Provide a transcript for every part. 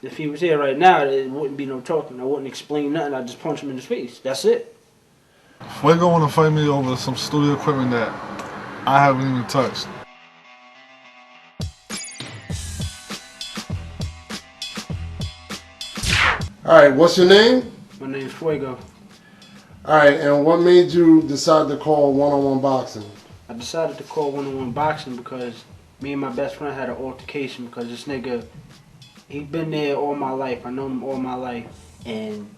If he was here right now, it wouldn't be no talking. I wouldn't explain nothing. I'd just punch him in his face. That's it. Fuego want to fight me over some studio equipment that I haven't even touched. Alright, what's your name? My name's Fuego. Alright, and what made you decide to call one-on-one boxing? I decided to call one-on-one boxing because me and my best friend had an altercation because this nigga, he been there all my life. I known him all my life. And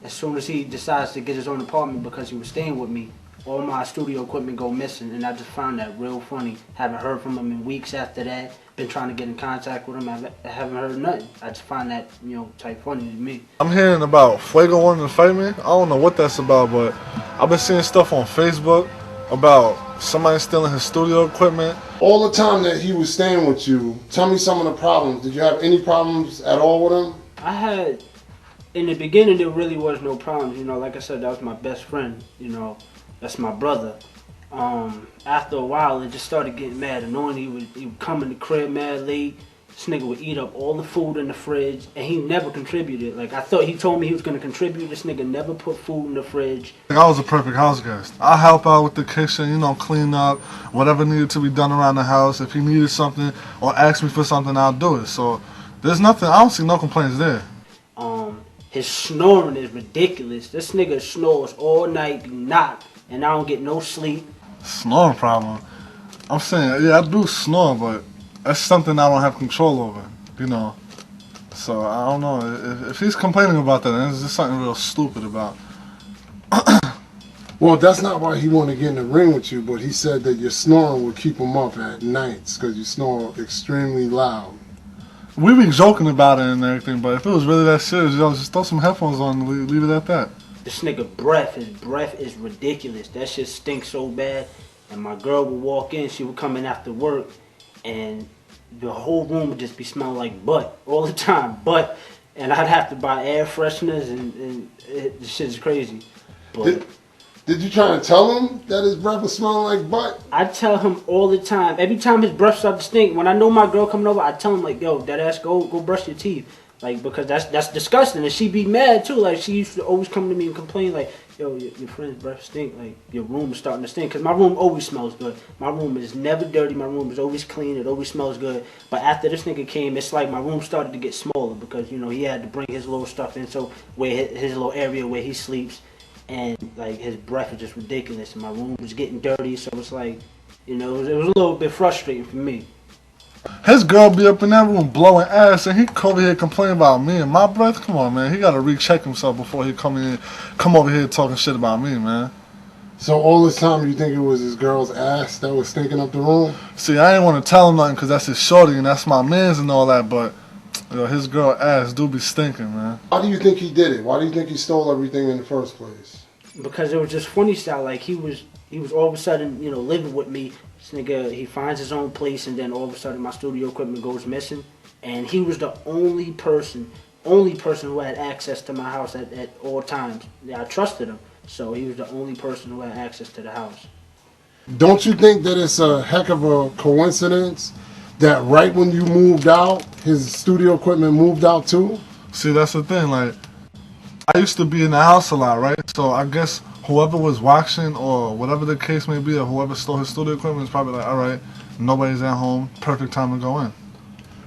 as soon as he decides to get his own apartment because he was staying with me, all my studio equipment go missing. And I just found that real funny. Haven't heard from him in weeks after that. Been trying to get in contact with him. I haven't heard nothing. I just find that, type funny to me. I'm hearing about Fuego wanting to fight me. I don't know what that's about, but I've been seeing stuff on Facebook about somebody stealing his studio equipment. All the time that he was staying with you, tell me some of the problems. Did you have any problems at all with him? I had, in the beginning, there really was no problems. Like I said, that was my best friend. That's my brother. After a while, it just started getting mad annoying. He would come in the crib mad late. This nigga would eat up all the food in the fridge, and he never contributed. Like, I thought he told me he was going to contribute. This nigga never put food in the fridge. I was a perfect house guest. I help out with the kitchen, clean up, whatever needed to be done around the house. If he needed something or asked me for something, I'll do it. So there's nothing, I don't see no complaints there. His snoring is ridiculous. This nigga snores all night, be knocked, and I don't get no sleep. Snoring problem. I'm saying, yeah, I do snore, but that's something I don't have control over, So I don't know. If he's complaining about that, then there's just something real stupid about. Well, that's not why he wanted to get in the ring with you, but he said that your snoring would keep him up at nights because you snore extremely loud. We be joking about it and everything, but if it was really that serious, just throw some headphones on and leave it at that. This nigga his breath is ridiculous. That shit stinks so bad. And my girl would walk in, she would come in after work, and the whole room would just be smelling like butt all the time, butt. And I'd have to buy air fresheners, and the shit is crazy. But did you try to tell him that his breath was smelling like butt? I tell him all the time. Every time his breath starts to stink, when I know my girl coming over, I tell him, like, yo, that ass, go brush your teeth. Like, because that's disgusting. And she be mad, too. Like, she used to always come to me and complain, like, yo, your friend's breath stink. Like, your room is starting to stink. Because my room always smells good. My room is never dirty. My room is always clean. It always smells good. But after this nigga came, it's like my room started to get smaller because, he had to bring his little stuff in. So, where his little area where he sleeps. And, like, his breath is just ridiculous. And my room was getting dirty. So, it's like, it was a little bit frustrating for me. His girl be up in that room blowing ass, and he come over here complaining about me and my breath. Come on, man. He gotta recheck himself before he come over here talking shit about me, man. So all this time you think it was his girl's ass that was stinking up the room? See, I ain't want to tell him nothing because that's his shorty and that's my mans and all that, but his girl ass do be stinking, man. Why do you think he did it? Why do you think he stole everything in the first place? Because it was just funny style. Like, he was all of a sudden, living with me. This nigga, he finds his own place, and then all of a sudden my studio equipment goes missing. And he was the only person who had access to my house at all times. Yeah, I trusted him, so he was the only person who had access to the house. Don't you think that it's a heck of a coincidence that right when you moved out, his studio equipment moved out too? See, that's the thing. Like, I used to be in the house a lot, right? So I guess whoever was watching or whatever the case may be, or whoever stole his studio equipment is probably like, all right, nobody's at home, perfect time to go in.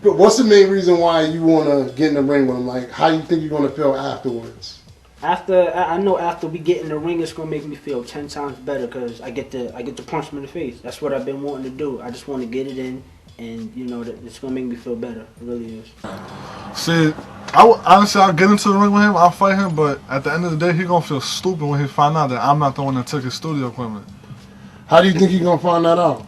But what's the main reason why you want to get in the ring with him? Like, how you think you're going to feel afterwards? I know after we get in the ring, it's going to make me feel 10 times better because I get to punch him in the face. That's what I've been wanting to do. I just want to get it in, and it's going to make me feel better. It really is. See, honestly, I'll get into the ring with him, I'll fight him, but at the end of the day, he's going to feel stupid when he find out that I'm not the one that took his studio equipment. How do you think he's going to find that out?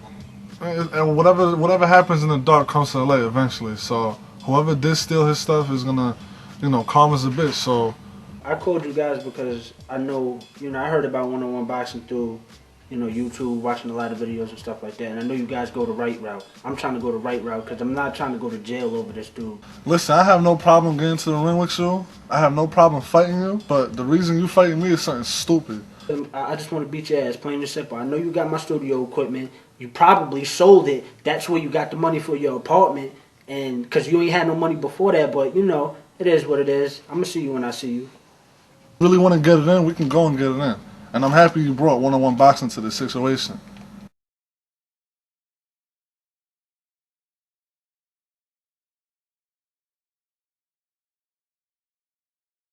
And whatever happens in the dark comes to the light eventually. So whoever did steal his stuff is going to, calm as a bitch. So I called you guys because I know, I heard about one-on-one boxing through, YouTube, watching a lot of videos and stuff like that. And I know you guys go the right route. I'm trying to go the right route because I'm not trying to go to jail over this dude. Listen, I have no problem getting to the ring with you. I have no problem fighting you. But the reason you fighting me is something stupid. I just want to beat your ass, plain and simple. I know you got my studio equipment. You probably sold it. That's where you got the money for your apartment. and because you ain't had no money before that, but you know, it is what it is. I'm gonna see you when I see you. Really want to get it in, we can go and get it in. And I'm happy you brought one-on-one boxing to this situation.